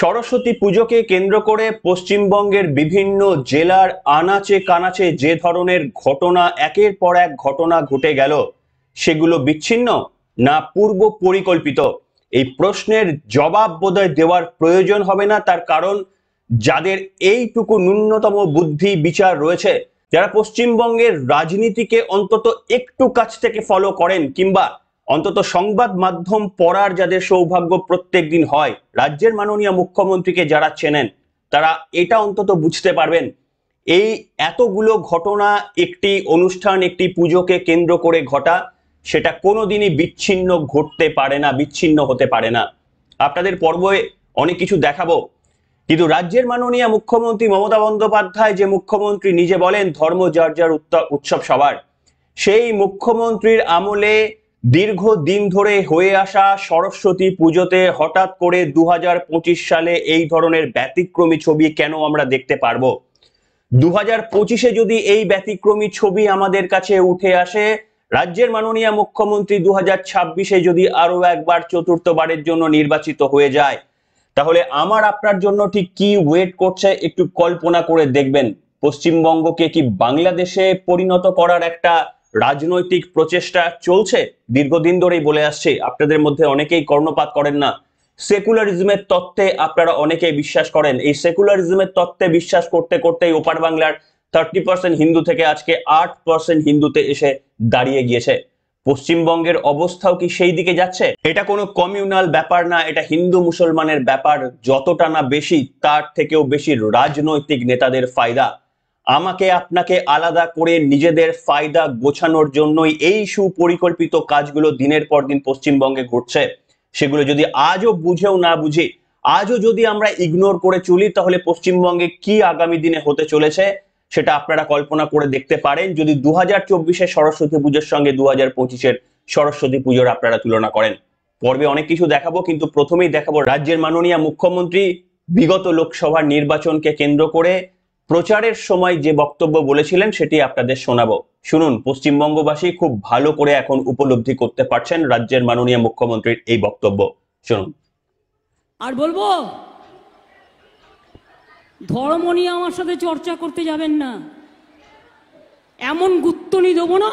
সরস্বতী পুজোকে কেন্দ্র করে পশ্চিমবঙ্গের বিভিন্ন জেলার আনাচে কানাচে যে ধরনের ঘটনা একের পর এক ঘটনা ঘটে গেল, সেগুলো বিচ্ছিন্ন না পূর্ব পরিকল্পিত? এই প্রশ্নের জবাব বোধহয় দেওয়ার প্রয়োজন হবে না। তার কারণ যাদের এইটুকু ন্যূনতম বুদ্ধি বিচার রয়েছে, যারা পশ্চিমবঙ্গের রাজনীতিকে অন্তত একটু কাছ থেকে ফলো করেন কিংবা অন্তত সংবাদ মাধ্যম পড়ার যাদের সৌভাগ্য প্রত্যেক দিন হয়, রাজ্যের মাননীয় মুখ্যমন্ত্রীকে যারা চেনেন, তারা এটা অন্তত বুঝতে পারবেন এই এতগুলো ঘটনা একটি অনুষ্ঠান, একটি পুজোকে কেন্দ্র করে ঘটা, সেটা কোনোদিনই বিচ্ছিন্ন ঘটতে পারে না, বিচ্ছিন্ন হতে পারে না। আপনাদের পর্বে অনেক কিছু দেখাবো, কিন্তু রাজ্যের মাননীয় মুখ্যমন্ত্রী মমতা বন্দ্যোপাধ্যায়, যে মুখ্যমন্ত্রী নিজে বলেন ধর্ম যার যার উৎসব সবার, সেই মুখ্যমন্ত্রীর আমলে দীর্ঘদিন ধরে হয়ে আসা সরস্বতী পুজোতে হঠাৎ করে 2025 সালে এই ধরনের ব্যতিক্রমী ছবি কেন আমরা দেখতে পারবো? 2025-এ যদি এই ব্যতিক্রমী ছবি আমাদের কাছে উঠে আসে, রাজ্যের মাননীয় মুখ্যমন্ত্রী 2026-এ যদি আরো একবার চতুর্থবারের জন্য নির্বাচিত হয়ে যায়, তাহলে আমার আপনার জন্য ঠিক কি ওয়েট করছে একটু কল্পনা করে দেখবেন। পশ্চিমবঙ্গকে কি বাংলাদেশে পরিণত করার একটা রাজনৈতিক প্রচেষ্টা চলছে? দীর্ঘদিন ধরেই বলে আসছে, আপনাদের মধ্যে অনেকেই কর্ণপাত করেন না। সেকুলারিজমের তত্ত্বে আপনারা অনেকেই বিশ্বাস করেন। এই সেকুলারিজমের তত্ত্বে বিশ্বাস করতে করতেই ওপার বাংলার 30% হিন্দু থেকে আজকে 8% হিন্দুতে এসে দাঁড়িয়ে গিয়েছে। পশ্চিমবঙ্গের অবস্থাও কি সেই দিকে যাচ্ছে? এটা কোনো কমিউনাল ব্যাপার না, এটা হিন্দু মুসলমানের ব্যাপার। যতটা না বেশি, তার থেকেও বেশি রাজনৈতিক নেতাদের ফায়দা। আমাকে আপনাকে আলাদা করে নিজেদের ফায়দা গোছানোর জন্যই এই সুপরিকল্পিত কাজগুলো দিনের পর দিন পশ্চিমবঙ্গে ঘটছে। সেগুলো যদি আজও বুঝেও না বুঝি, আজও যদি আমরা ইগনোর করে চলি, তাহলে পশ্চিমবঙ্গে কি আগামী দিনে হতে চলেছে সেটা আপনারা কল্পনা করে দেখতে পারেন, যদি 2024-এর সরস্বতী পুজোর সঙ্গে 2025-এর সরস্বতী পুজোর আপনারা তুলনা করেন। পর্বে অনেক কিছু দেখাবো, কিন্তু প্রথমেই দেখাবো রাজ্যের মাননীয় মুখ্যমন্ত্রী বিগত লোকসভা নির্বাচনকে কেন্দ্র করে প্রচারের সময় যে বক্তব্য বলেছিলেন, সেটি আপনাদের শোনাবো। শুনুন, পশ্চিমবঙ্গবাসী খুব ভালো করে এখন উপলব্ধি করতে পারছেন রাজ্যের মাননীয় মুখ্যমন্ত্রীর এই বক্তব্য। শুনুন। আর বলবো, ধর্ম নিয়ে আমার সাথে চর্চা করতে যাবেন না। এমন গুত্তনি দেবো না,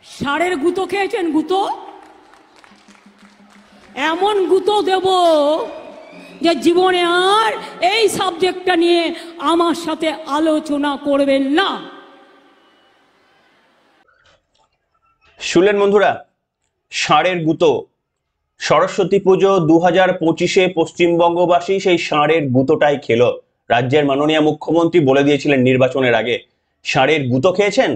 ষাঁড়ের গুঁতো খেয়েছেন? গুঁতো এমন গুঁতো দেব যে জীবনে আর এই সাবজেক্টটা নিয়ে আমার সাথে আলোচনা করবেন না। শুনলেন বন্ধুরা, ষাঁড়ের গুঁতো। সরস্বতী পুজো 2025-এ পশ্চিমবঙ্গবাসী সেই ষাঁড়ের গুঁতোটাই খেলো। রাজ্যের মাননীয় মুখ্যমন্ত্রী বলে দিয়েছিলেন নির্বাচনের আগে, ষাঁড়ের গুঁতো খেয়েছেন।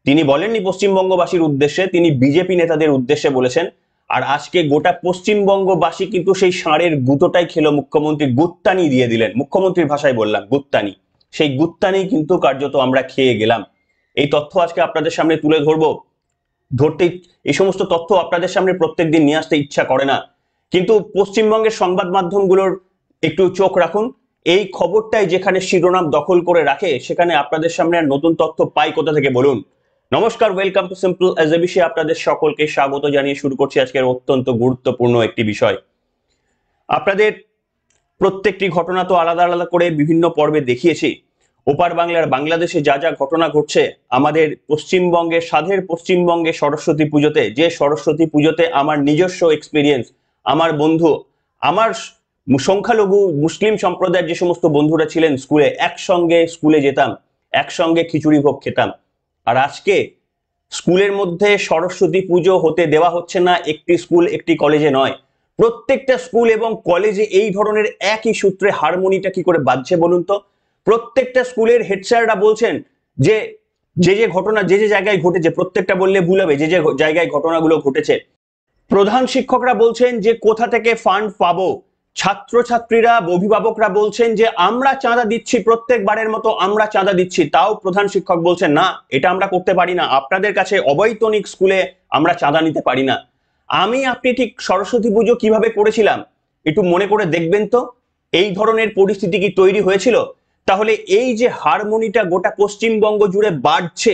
তিনি বলেননি পশ্চিমবঙ্গবাসীর উদ্দেশ্যে, তিনি বিজেপি নেতাদের উদ্দেশ্যে বলেছেন। আর আজকে গোটা পশ্চিমবঙ্গবাসী কিন্তু সেই ষাঁড়ের গুঁতোটাই খেলো। মুখ্যমন্ত্রী গুত্তানি দিয়ে দিলেন, মুখ্যমন্ত্রীর ভাষায় বললাম গুত্তানি। সেই গুত্তানি কিন্তু কার্যত আমরা খেয়ে গেলাম। এই তথ্য আজকে আপনাদের সামনে তুলে ধরবো। এই সমস্ত তথ্য আপনাদের সামনে প্রত্যেকদিন নিয়ে আসতে ইচ্ছা করে না, কিন্তু পশ্চিমবঙ্গের সংবাদ মাধ্যমগুলোর একটু চোখ রাখুন। এই খবরটাই যেখানে শিরোনাম দখল করে রাখে, সেখানে আপনাদের সামনে আর নতুন তথ্য পাই কোথা থেকে বলুন? নমস্কার, welcome to simple as a বিষয়। আপনাদের সকলকে স্বাগত জানিয়ে শুরু করছি আজকের অত্যন্ত গুরুত্বপূর্ণ একটি বিষয়। আপনাদের প্রত্যেকটি ঘটনা তো আলাদা আলাদা করে বিভিন্ন পর্বে দেখিয়েছি। ওপার বাংলার বাংলাদেশে যা যা ঘটনা ঘটছে, আমাদের পশ্চিমবঙ্গে, সাধের পশ্চিমবঙ্গে সরস্বতী পুজোতে, যে সরস্বতী পুজোতে আমার নিজস্ব এক্সপিরিয়েন্স, আমার বন্ধু, আমার সংখ্যালঘু মুসলিম সম্প্রদায়ের যে সমস্ত বন্ধুরা ছিলেন, একসঙ্গে স্কুলে যেতাম, একসঙ্গে খিচুড়ি ভোগ খেতাম। আর আজকে স্কুলের মধ্যে সরস্বতী পুজো হতে দেওয়া হচ্ছে না। একটি স্কুল, একটি কলেজে নয়, প্রত্যেকটা স্কুল এবং কলেজে এই ধরনের একই সূত্রে হারমোনিটা কি করে বাজছে বলুন তো? প্রত্যেকটা স্কুলের হেড স্যাররা বলছেন যে যে যে ঘটনা যে যে জায়গায় ঘটেছে, প্রত্যেকটা বললে ভুল হবে, যে যে জায়গায় ঘটনাগুলো ঘটেছে, প্রধান শিক্ষকরা বলছেন যে কোথা থেকে ফান্ড পাবো। ছাত্রছাত্রীরা, অভিভাবকরা বলছেন যে আমরা চাঁদা দিচ্ছি, প্রত্যেকবারের মতো আমরা চাঁদা দিচ্ছি। তাও প্রধান শিক্ষক বলছেন না, এটা আমরা করতে পারি না, আপনাদের কাছে অবৈতনিক স্কুলে আমরা চাঁদা নিতে পারি না। আমি আপনি ঠিক সরস্বতী পুজো কিভাবে করেছিলাম একটু মনে করে দেখবেন তো। এই ধরনের পরিস্থিতি কি তৈরি হয়েছিল? তাহলে এই যে হারমোনিটা গোটা পশ্চিমবঙ্গ জুড়ে বাজছে,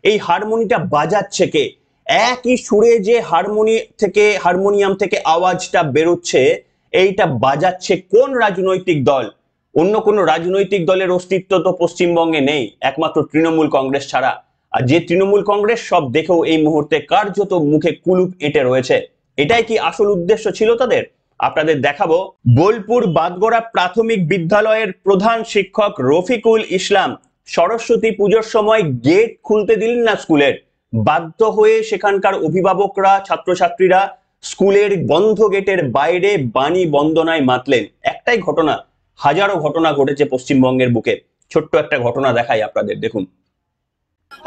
এই হারমোনিটা বাজাচ্ছে কে? একই সুরে যে হারমোনিয়াম থেকে আওয়াজটা বেরোচ্ছে, এইটা বাজাচ্ছে কোন রাজনৈতিক দল? অন্য কোন রাজনৈতিক দলের অস্তিত্ব তো পশ্চিমবঙ্গে নেই, একমাত্র তৃণমূল কংগ্রেস ছাড়া। আর যে তৃণমূল কংগ্রেস সব দেখেও এই মুহূর্তে কার্যত মুখে কুলুপ এঁটে রয়েছে। এটাই কি আসল উদ্দেশ্য ছিল তাদের? আপনাদের দেখাবো বোলপুর বাদগড়া প্রাথমিক বিদ্যালয়ের প্রধান শিক্ষক রফিকুল ইসলাম সরস্বতী পুজোর সময় গেট খুলতে দিলেন না স্কুলের। বাধ্য হয়ে সেখানকার অভিভাবকরা, ছাত্রছাত্রীরা স্কুলের বন্ধ গেটের বাইরে বাণী বন্দনায় মাতলেন। একটাই ঘটনা, হাজারো ঘটনা ঘটেছে পশ্চিমবঙ্গের বুকে। ছোট্ট একটা ঘটনা দেখাই আপনাদের, দেখুন।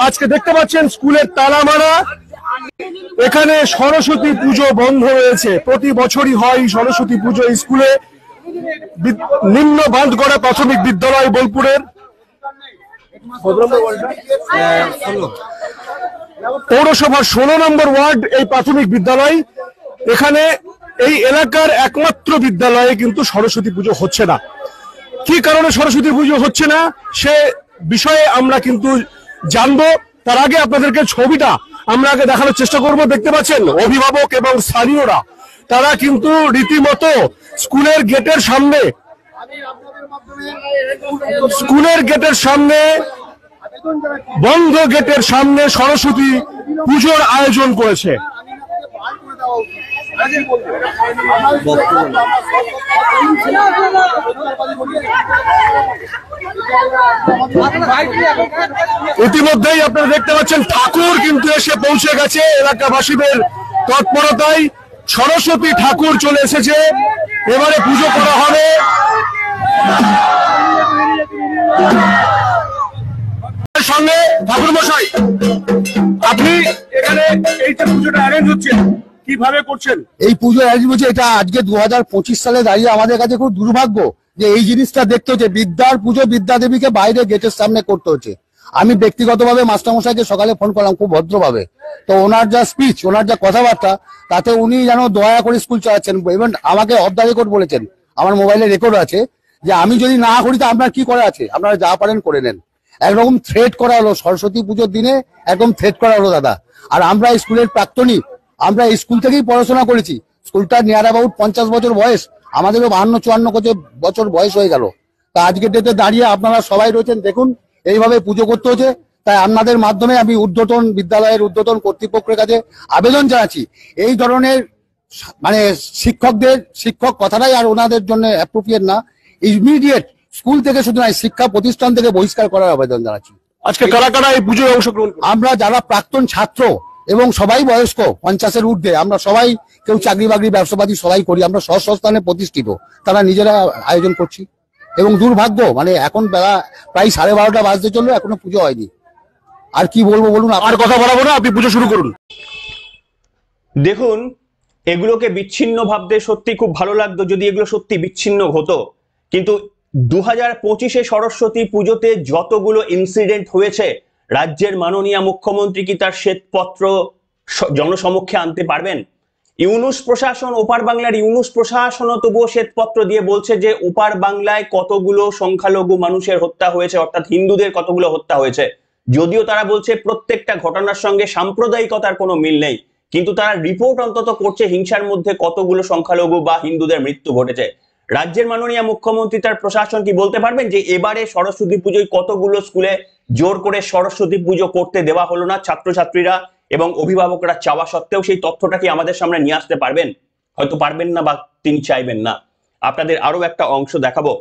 আজকে দেখতে পাচ্ছেন স্কুলের তালা মারা, এখানে সরস্বতী পুজো বন্ধ রয়েছে। প্রতি বছরই হয় সরস্বতী পুজো স্কুলে। নিম্ন বাঁধগড়া প্রাথমিক বিদ্যালয় বোলপুরের পৌরসভার 16 নম্বর ওয়ার্ড এই প্রাথমিক বিদ্যালয়। এখানে এই এলাকার একমাত্র বিদ্যালয়ে কিন্তু সরস্বতী পুজো হচ্ছে না। কি কারণে সরস্বতী পুজো হচ্ছে না সে বিষয়ে আমরা কিন্তু জানবো। তার আগে আপনাদেরকে ছবিটা আমরা আগে দেখানোর চেষ্টা করব। দেখতে পাচ্ছেন অভিভাবক এবং স্থানীয়রা তারা কিন্তু রীতিমতো স্কুলের গেটের সামনে বন্ধ গেটের সামনে সরস্বতী পুজোর আয়োজন করেছে। ইতিমধ্যেই আপনারা দেখতে পাচ্ছেন ঠাকুর কিন্তু এসে পৌঁছে গেছে। এলাকাবাসীদের তৎপরতায় সরস্বতী ঠাকুর চলে এসেছে, এবারে পুজো করা হবে। সঙ্গে ঠাকুর মশাই, আপনি এখানে এই যে পুজোটা অ্যারেঞ্জ হচ্ছে কিভাবে করছেন? এই পুজো অ্যারেঞ্জ হচ্ছে, এটা আজকে 2025 সালে দাঁড়িয়ে আমাদের কাছে খুব দুর্ভাগ্য যে এই জিনিসটা দেখতে হচ্ছে। বিদ্যার পুজো বিদ্যা দেবীকে বাইরে গেটের সামনে করতে হচ্ছে। আমি ব্যক্তিগতভাবে মাস্টারমশাইকে সকালে ফোন করলাম খুব ভদ্রভাবে, তো ওনার যা স্পিচ, ওনার যা কথাবার্তা, তাতে উনি যেন দয়া করে স্কুল চালাচ্ছেন। ইভেন আমাকে অফ দ্য রেকর্ড বলেছেন, আমার মোবাইলে রেকর্ড আছে, যে আমি যদি না করি তো আপনার কি করা আছে, আপনারা যা পারেন করে নেন। একরকম থ্রেট করা হলো সরস্বতী পুজোর দিনে, একদম থ্রেট করা হলো দাদা। আর আমরা স্কুলের প্রাক্তনী, আমরা স্কুল থেকেই পড়াশোনা করেছি। স্কুলটা নিয়ার অ্যাবাউট 50 বছর বয়স, আমাদেরও 52-54 বছর বয়স হয়ে গেল। তা আজকের ডেটে দাঁড়িয়ে আপনারা সবাই রয়েছেন, দেখুন এইভাবে পুজো করতে হচ্ছে। তাই আপনাদের মাধ্যমে আমি বিদ্যালয়ের ঊর্ধ্বতন কর্তৃপক্ষের কাছে আবেদন জানাচ্ছি, এই ধরনের মানে শিক্ষক কথাটাই আর ওনাদের জন্য অ্যাপ্রোপ্রিয়েট না। ইমিডিয়েট স্কুল থেকে শুধু নয়, শিক্ষা প্রতিষ্ঠান থেকে বহিষ্কার করার আবেদন জানাচ্ছি। আজকে কারা কারা এই পুজোয় অংশগ্রহণ? আমরা যারা প্রাক্তন ছাত্র এবং সবাই বয়স্ক 50-এর ঊর্ধ্বে, আমরা সবাই, কেউ চাকরি বাকরি ব্যবসাবাদী সবাই করি, আমরা স্বস্থানে প্রতিষ্ঠিত, তারা নিজেরা আয়োজন করছি। এবং দুর্ভাগ্য মানে এখন বেলা প্রায় 12:30 বাজতে চললো, এখনো পুজো হয়নি। আর কি বলবো বলুন, আর কথা বলাবো না, আপনি পুজো শুরু করুন। দেখুন, এগুলোকে বিচ্ছিন্ন ভাবতে সত্যি খুব ভালো লাগতো যদি এগুলো সত্যি বিচ্ছিন্ন হতো, কিন্তু 2025-এ সরস্বতী পুজোতে যতগুলো ইনসিডেন্ট হয়েছে, রাজ্যের মাননীয় মুখ্যমন্ত্রী কি তার শ্বেতপত্র জনসমক্ষে আনতে পারবেন? ইউনুস প্রশাসন, ওপার বাংলার ইউনুস প্রশাসনও তবুও শ্বেতপত্র দিয়ে বলছে যে ওপার বাংলায় কতগুলো সংখ্যালঘু মানুষের হত্যা হয়েছে, অর্থাৎ হিন্দুদের কতগুলো হত্যা হয়েছে। যদিও তারা বলছে প্রত্যেকটা ঘটনার সঙ্গে সাম্প্রদায়িকতার কোনো মিল নেই, কিন্তু তারা রিপোর্ট অন্তত করছে হিংসার মধ্যে কতগুলো সংখ্যালঘু বা হিন্দুদের মৃত্যু ঘটেছে। রাজ্যের মাননীয় মুখ্যমন্ত্রী তার প্রশাসন কি বলতে পারবেন যে এবারে সরস্বতী পুজোয় কতগুলো স্কুলে জোর করে সরস্বতী পুজো করতে দেওয়া হলো না? ছাত্রছাত্রীরা এবং অভিভাবকরা চাওয়া সত্ত্বেও সেই তথ্যটা কি আমাদের সামনে নিয়ে আসতে পারবেন? হয়তো পারবেন না, বা তিনি চাইবেন না। আপনাদের আরো একটা অংশ দেখাবো।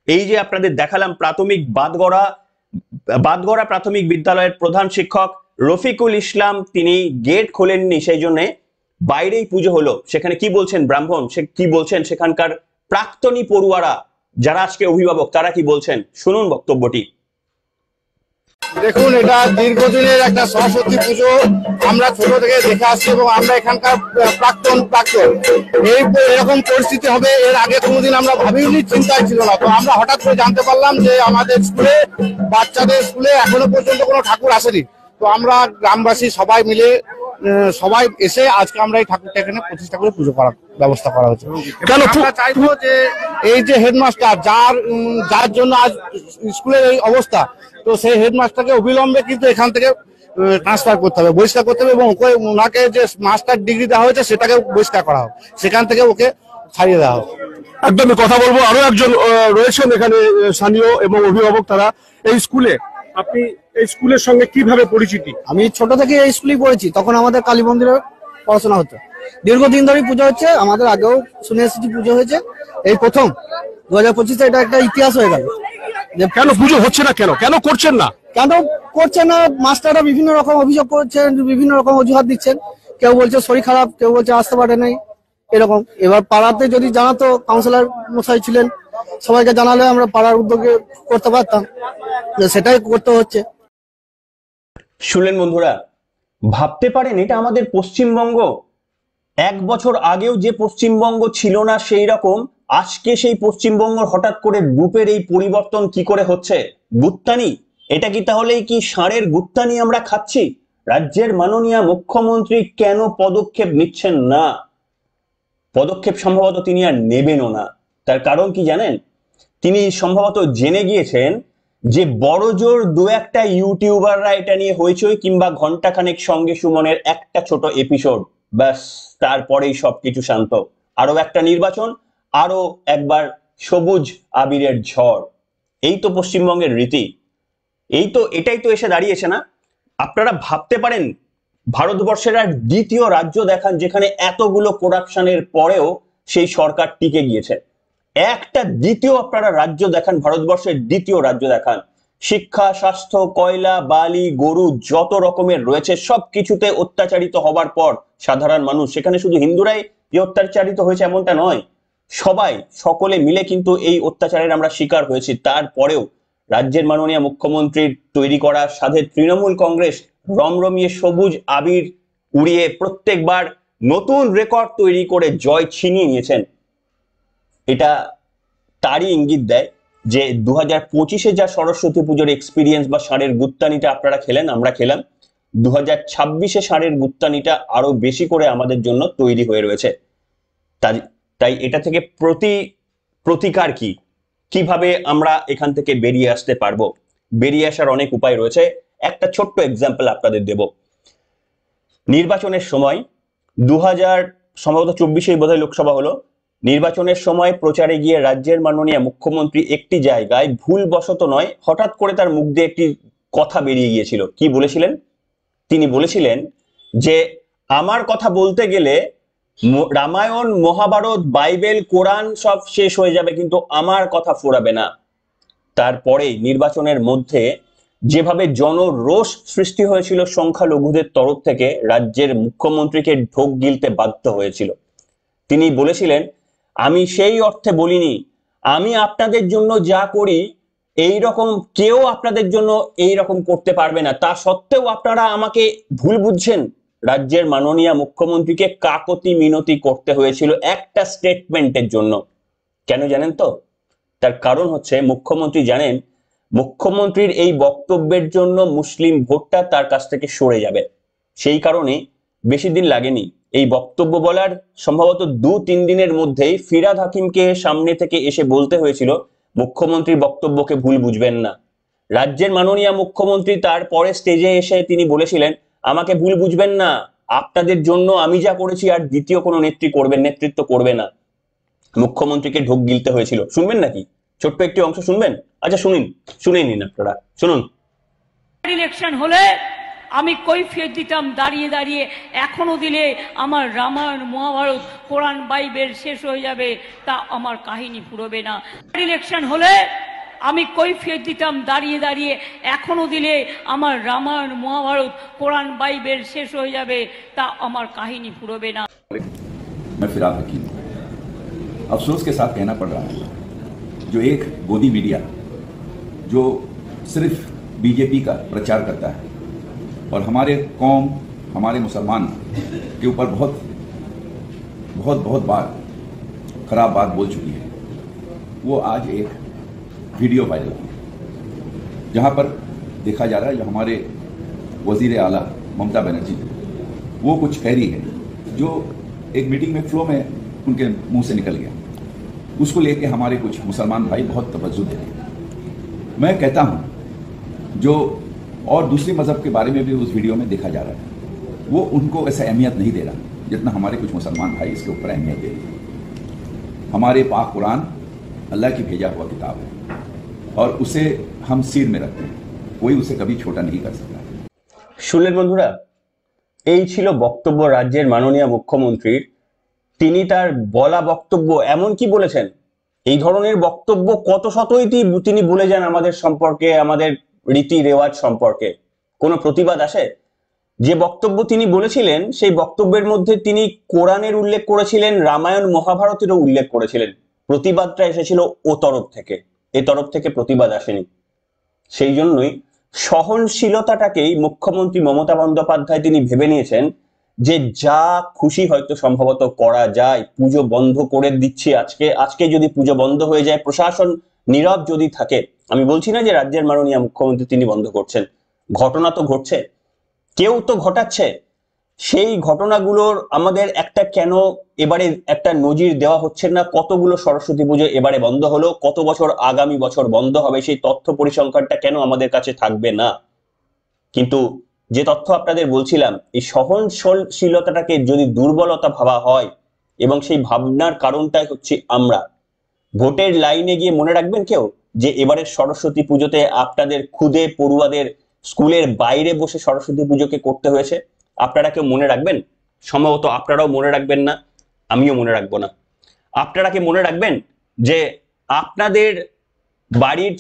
এই যে আপনাদের দেখালাম প্রাথমিক বাদগড়া প্রাথমিক বিদ্যালয়ের প্রধান শিক্ষক রফিকুল ইসলাম, তিনি গেট খোলেননি, সেই জন্য বাইরেই পুজো হলো। সেখানে কি বলছেন ব্রাহ্মণ, সে কি বলছেন সেখানকার প্রাক্তনী পড়ুয়ারা যারা আজকে অভিভাবক, তারা কি বলছেন শুনুন বক্তব্যটি। দেখুন, এটা দীর্ঘদিনের একটা সরস্বতী পুজো, আমরা ছোট থেকে দেখে আসছি এবং আমরা এখানকার প্রাক্তন এরকম পরিস্থিতি হবে এর আগে কোনোদিন আমরা ভাবিনি, চিন্তায় ছিল না। তো আমরা হঠাৎ করে জানতে পারলাম যে আমাদের স্কুলে, বাচ্চাদের স্কুলে এখনো পর্যন্ত কোনো ঠাকুর আসেনি। তো আমরা গ্রামবাসী সবাই মিলে সবাই এসে আজকে আমরা এই ঠাকুরটা এখানে প্রতিষ্ঠা করে পুজো করার ব্যবস্থা করা হচ্ছে। কেন আমরা চাইবো যে এই যে হেডমাস্টার, যার জন্য আজ স্কুলের এই অবস্থা, তো সেই হেডমাস্টারকে অবিলম্বে কিন্তু এখান থেকে ট্রান্সফার করতে হবে, বহিষ্কার করতে হবে, এবং ওনাকে যে মাস্টার ডিগ্রি দেওয়া হয়েছে সেটাকে বহিষ্কার করা হোক, সেখান থেকে ওকে ছাড়িয়ে দেওয়া হোক। একদমই কথা বলবো, আরো একজন রয়েছেন এখানে স্থানীয় এবং অভিভাবক, তারা এই স্কুলে, আপনি এই স্কুলের সঙ্গে কিভাবে পরিচিতি? আমি ছোট থেকে এই স্কুলেই পড়েছি, তখন আমাদের কালী মন্দিরে পড়াশোনা হতো, দীর্ঘদিন ধরে পুজো হচ্ছে, আমাদের আগেও শুনে এসেছি পুজো হয়েছে, এই প্রথম 2025-এ এটা একটা ইতিহাস হয়ে গেল। কেন পুজো হচ্ছে না, কেন কেন করছেন না? কেন করছে না, মাস্টাররা বিভিন্ন রকম অভিযোগ করছেন, বিভিন্ন রকম অজুহাত দিচ্ছেন, কেউ বলছে শরীর খারাপ, কেউ বলছে আসতে পারে নাই, এরকম। এবার পাড়াতে যদি জানাতো, কাউন্সিলর মশাই ছিলেন, সবাইকে জানালে আমরা পাড়ার উদ্যোগে করতে পারতাম, সেটাই করতে হচ্ছে। শুনলেন বন্ধুরা, ভাবতে পারেন এটা আমাদের পশ্চিমবঙ্গ। 1 বছর আগেও যে পশ্চিমবঙ্গ ছিল না সেই রকম, আজকে সেই পশ্চিমবঙ্গ হঠাৎ করে রূপের এই পরিবর্তন কি করে হচ্ছে? গুত্তানি, এটা কি তাহলেই কি ষাঁড়ের গুত্তানি আমরা খাচ্ছি? রাজ্যের মাননীয় মুখ্যমন্ত্রী কেন পদক্ষেপ নিচ্ছেন না? পদক্ষেপ সম্ভবত তিনি আর নেবেনও না। তার কারণ কি জানেন? তিনি সম্ভবত জেনে গিয়েছেন যে বড়জোর 2-1টা ইউটিউবাররা এটা নিয়ে হইচই কিংবা ঘন্টাখানেক সঙ্গে সুমনের একটা ছোট এপিসোড, ব্যাস তারপরেই সবকিছু শান্ত। আরো একটা নির্বাচন, আরো একবার সবুজ আবিরের ঝড়। এই তো পশ্চিমবঙ্গের রীতি, এটাই তো এসে দাঁড়িয়েছে না? আপনারা ভাবতে পারেন ভারতবর্ষের আর দ্বিতীয় রাজ্য দেখান যেখানে এতগুলো করাপশনের পরেও সেই সরকার টিকে গিয়েছে। একটা দ্বিতীয় আপনারা রাজ্য দেখান, ভারতবর্ষের দ্বিতীয় রাজ্য দেখান, শিক্ষা, স্বাস্থ্য, কয়লা, বালি, গরু যত রকমের রয়েছে সবকিছুতে অত্যাচারিত হবার পর সাধারণ মানুষ, সেখানে শুধু হিন্দুরাই যে অত্যাচারিত হয়েছে এমনটা নয়, সবাই সকলে মিলে কিন্তু এই অত্যাচারের আমরা শিকার হয়েছি। তারপরেও রাজ্যের মাননীয় মুখ্যমন্ত্রীর তৈরি করা সাধে তৃণমূল কংগ্রেস রমরমিয়ে সবুজ আবির উড়িয়ে প্রত্যেকবার নতুন রেকর্ড তৈরি করে জয় ছিনিয়ে নিয়েছেন। এটা তারই ইঙ্গিত দেয় যে 2025-এ যা সরস্বতী পুজোর এক্সপিরিয়েন্স বা ষাঁড়ের গুত্তানিটা আপনারা খেলেন, আমরা খেলাম, 2026-এ ষাঁড়ের গুত্তানিটা আরো বেশি করে আমাদের জন্য তৈরি হয়ে রয়েছে। তাই এটা থেকে প্রতিকার কি, কিভাবে আমরা এখান থেকে বেরিয়ে আসতে পারবো? বেরিয়ে আসার অনেক উপায় রয়েছে। একটা ছোট্ট এক্সাম্পল আপনাদের দেব। নির্বাচনের সময় 2024-এ বোধহয় লোকসভা হলো, নির্বাচনের সময় প্রচারে গিয়ে রাজ্যের মাননীয় মুখ্যমন্ত্রী একটি জায়গায় ভুলবশত নয়, হঠাৎ করে তার মুখ দিয়ে একটি কথা বেরিয়ে গিয়েছিল। কি বলেছিলেন? তিনি বলেছিলেন যে আমার কথা বলতে গেলে রামায়ণ, মহাভারত, বাইবেল, কোরআন সব শেষ হয়ে যাবে, কিন্তু আমার কথা ফুরাবে না। তারপরে নির্বাচনের মধ্যে যেভাবে জনরোষ সৃষ্টি হয়েছিল সংখ্যালঘুদের তরফ থেকে, রাজ্যের মুখ্যমন্ত্রীকে ঢোক গিলতে বাধ্য হয়েছিল। তিনি বলেছিলেন, আমি সেই অর্থে বলিনি, আমি আপনাদের জন্য যা করি এই রকম কেউ আপনাদের জন্য এই রকম করতে পারবে না, তা সত্ত্বেও আপনারা আমাকে ভুল বুঝছেন। রাজ্যের মাননীয় মুখ্যমন্ত্রীকে কাকতি মিনতি করতে হয়েছিল একটা স্টেটমেন্টের জন্য। কেন জানেন তো? তার কারণ হচ্ছে মুখ্যমন্ত্রী জানেন মুখ্যমন্ত্রীর এই বক্তব্যের জন্য মুসলিম ভোটটা তার কাছ থেকে সরে যাবে। সেই কারণে বেশি দিন লাগেনি, এই বক্তব্য বলার সম্ভবত 2-3 দিনের মধ্যেই ফিরহাদ হাকিমকে সামনে থেকে এসে বলতে হয়েছিল মুখ্যমন্ত্রীর বক্তব্যকে ভুল বুঝবেন না। রাজ্যের মাননীয় মুখ্যমন্ত্রী তারপরে স্টেজে এসে তিনি বলেছিলেন, আমাকে ভুল বুঝবেন না, আপনাদের জন্য আমি যা করেছি আর দ্বিতীয় কোনো নেতৃত্ব করবে না। মুখ্যমন্ত্রীকে ঢোক গিলতে হয়েছিল। শুনবেন নাকি? ছোট্ট একটি অংশ শুনবেন? আচ্ছা শুনে নিন আপনারা, শুনুন। ইলেকশন হলে আমি কৈফিয়ত দিতাম দাঁড়িয়ে দাঁড়িয়ে, এখনো দিলে আমার রামায়ণ, মহাভারত, কোরআন, বাইবেল শেষ হয়ে যাবে, তা আমার কাহিনী ফুরবে না। ইলেকশন হলে আমি কৈফিয়ত দিতাম দাঁড়িয়ে দাঁড়িয়ে, এখনো দিলে আমার রামায়ণ, মহাভারত, কোরআন, বাইবেল শেষ হয়ে যাবে, তা আমার কাহিনী ফুরবে না। मैं फिरहाद हकीम अफसोस के साथ कहना पड़ रहा है, जो एक गोदी मीडिया जो सिर्फ बीजेपी का प्रचार करता है और हमारे कौम, हमारे मुसलमान के ऊपर बहुत बार खराब बात बोल चुकी है, वो आज एक वीडियो वायरल हुई जहां पर देखा जा रहा है जो हमारे वजीर आला ममता बनर्जी वो कुछ कह रही है जो एक मीटिंग में फ्लो में उनके मुंह से निकल गया, उसको लेके हमारे कुछ मुसलमान भाई बहुत तवज्जो दे रहे हैं। मैं कहता हूं जो और दूसरे मजहब के बारे में भी उस वीडियो में देखा जा रहा है, वो उनको ऐसा अहमियत नहीं दे रहा जितना हमारे कुछ मुसलमान भाई इसके ऊपर अहमियत दे रहे हैं। हमारे पाक कुरान अल्लाह की भेजा हुआ किताब है और उसे हम सिर में रखते हैं, कोई उसे कभी छोटा नहीं कर सकता। শুনলেন বন্ধুরা, এই ছিল বক্তব্য রাজ্যের মাননীয় মুখ্যমন্ত্রীর। তিনি তার বলা বক্তব্য এমন কি বলেছেন, এই ধরনের বক্তব্য কত শতই তিনি বলে যান আমাদের সম্পর্কে, আমাদের রীতি রেওয়াজ সম্পর্কে। কোনো প্রতিবাদ আসে? যে বক্তব্য তিনি বলেছিলেন সেই বক্তব্যের মধ্যে তিনি কোরআনের উল্লেখ করেছিলেন, রামায়ণ মহাভারতেরও উল্লেখ করেছিলেন। প্রতিবাদটা এসেছিল ও তরফ থেকে, এ তরফ থেকে প্রতিবাদ আসেনি। সেই জন্যই সহনশীলতাটাকেই মুখ্যমন্ত্রী মমতা বন্দ্যোপাধ্যায় তিনি ভেবে নিয়েছেন যে যা খুশি হয়তো সম্ভবত করা যায়, পুজো বন্ধ করে দিচ্ছি আজকে যদি পুজো বন্ধ হয়ে যায়, প্রশাসন নীরব যদি থাকে, আমি বলছি না যে রাজ্যের মাননীয় মুখ্যমন্ত্রী তিনি বন্ধ করছেন, ঘটনা তো ঘটছে, কেউ তো ঘটাচ্ছে, সেই ঘটনাগুলোর আমাদের একটা কেন এবারে একটা নজির দেওয়া হচ্ছে না? কতগুলো সরস্বতী পুজো এবারে বন্ধ হলো, কত বছর আগামী বছর বন্ধ হবে, সেই তথ্য পরিসংখ্যানটা কেন আমাদের কাছে থাকবে না? কিন্তু যে তথ্য আপনাদের বলছিলাম, এই সহনশীলতাটাকে যদি দুর্বলতা ভাবা হয়, এবং সেই ভাবনার কারণটাই হচ্ছে আমরা ভোটের লাইনে গিয়ে মনে রাখবেন কেউ যে এবারের সরস্বতী পুজোতে আপনাদের খুদে পড়ুয়াদের স্কুলের বাইরে বসে সরস্বতী পুজোকে করতে হয়েছে? আপনারা কেউ মনে রাখবেন? সম্ভবত আপনারাও মনে রাখবেন না, আমিও মনে রাখবো না। আপনারা কি মনে রাখবেন যে আপনাদের বাড়ির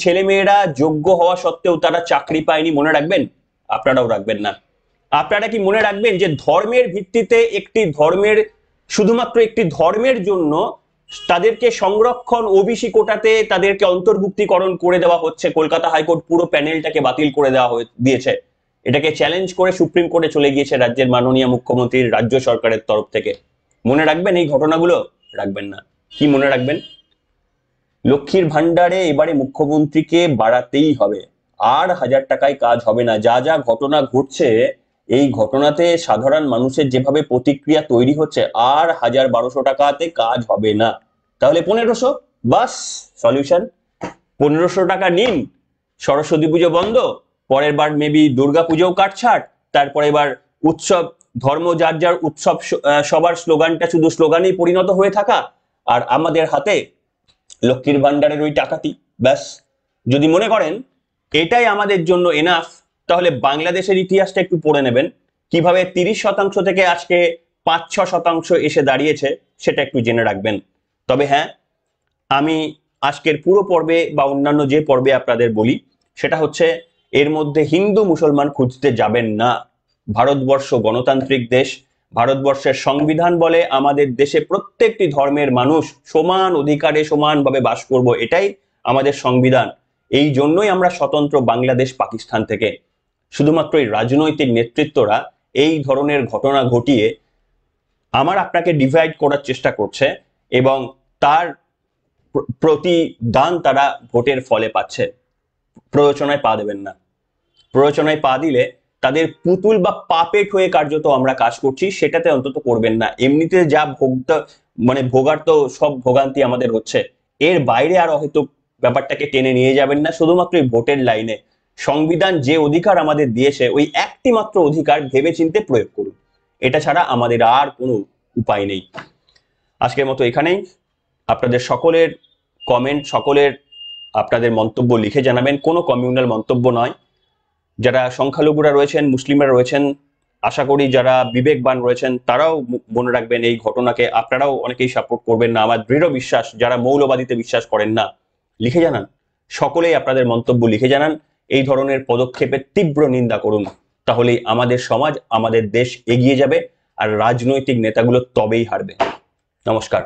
ছেলেমেয়েরা যোগ্য হওয়া সত্ত্বেও তারা চাকরি পায়নি? মনে রাখবেন? আপনারাও রাখবেন না। আপনারা কি মনে রাখবেন যে ধর্মের ভিত্তিতে শুধুমাত্র একটি ধর্মের জন্য তাদেরকে সংরক্ষণ ওবিসি কোটাতে তাদেরকে অন্তর্ভুক্তিকরণ করে দেওয়া হচ্ছে? কলকাতা হাইকোর্ট পুরো প্যানেলটাকে বাতিল করে দিয়েছে। এটাকে চ্যালেঞ্জ করে সুপ্রিম কোর্টে চলে গিয়েছে রাজ্যের মাননীয় মুখ্যমন্ত্রীর রাজ্য সরকারের তরফ থেকে। মনে রাখবেন এই ঘটনাগুলো? রাখবেন না। কি মনে রাখবেন? লক্ষ্মীর ভান্ডারে এবারে মুখ্যমন্ত্রীকে বাড়াতেই হবে, আর 1000 টাকায় কাজ হবে না। যা যা ঘটনা ঘটছে, এই ঘটনাতে সাধারণ মানুষের যেভাবে প্রতিক্রিয়া তৈরি হচ্ছে, আর 1000-1200 টাকাতে কাজ হবে না। তাহলে 1500, বাস সলিউশন। 1500 টাকা নিন, সরস্বতী পুজো বন্ধ, পরের বার মেবি দুর্গা পুজোও কাটছাট, তারপরে এবার উৎসব, ধর্ম যার যার উৎসব, সবার স্লোগানটা শুধু স্লোগানেই পরিণত হয়ে থাকা, আর আমাদের হাতে লক্ষ্মীর ভান্ডারের ওই টাকাটি, ব্যাস। যদি মনে করেন এটাই আমাদের জন্য এনাফ, তাহলে বাংলাদেশের ইতিহাসটা একটু পড়ে নেবেন, কিভাবে 30% থেকে আজকে 5-6% এসে দাঁড়িয়েছে, সেটা একটু জেনে রাখবেন। তবে হ্যাঁ, আমি আজকের পুরো পর্বে বা অন্যান্য যে পর্বে আপনাদের বলি, সেটা হচ্ছে এর মধ্যে হিন্দু মুসলমান খুঁজতে যাবেন না। ভারতবর্ষ গণতান্ত্রিক দেশ, ভারতবর্ষের সংবিধান বলে আমাদের দেশে প্রত্যেকটি ধর্মের মানুষ সমান অধিকারে সমানভাবে বাস করব, এটাই আমাদের সংবিধান। এই জন্যই আমরা স্বতন্ত্র বাংলাদেশ পাকিস্তান থেকে। শুধুমাত্র এই রাজনৈতিক নেতৃত্বরা এই ধরনের ঘটনা ঘটিয়ে আপনাকে ডিভাইড করার চেষ্টা করছে, এবং তার প্রতিদান তারা ভোটের ফলে পাচ্ছে। প্ররোচনায় পা দেবেন না। প্ররোচনায় পা দিলে তাদের পুতুল বা পাপেট হয়ে কার্যত আমরা কাজ করছি, সেটাতে অন্তত করবেন না। এমনিতে যা ভোগার তো সব ভোগান্তি আমাদের হচ্ছে, এর বাইরে আর হয়তো ব্যাপারটাকে টেনে নিয়ে যাবেন না। শুধুমাত্র এই ভোটের লাইনে সংবিধান যে অধিকার আমাদের দিয়েছে, ওই একটি মাত্র অধিকার ভেবেচিন্তে প্রয়োগ করুন। এটা ছাড়া আমাদের আর কোনো উপায় নেই। আজকের মতো এখানেই। আপনাদের সকলের কমেন্ট, সকলের আপনাদের মন্তব্য লিখে জানাবেন, কোনো কমিউনাল মন্তব্য নয়। যারা সংখ্যালঘুরা রয়েছেন, মুসলিমরা রয়েছেন, আশা করি যারা বিবেকবান রয়েছেন তারাও মনে রাখবেন এই ঘটনাকে। আপনারাও অনেকেই সাপোর্ট করবেন না, আমার দৃঢ় বিশ্বাস। যারা মৌলবাদীতে বিশ্বাস করেন না, লিখে জানান। সকলেই আপনাদের মন্তব্য লিখে জানান। এই ধরনের পদক্ষেপের তীব্র নিন্দা করুন, তাহলেই আমাদের সমাজ, আমাদের দেশ এগিয়ে যাবে, আর রাজনৈতিক নেতাগুলো তবেই হারবে। নমস্কার।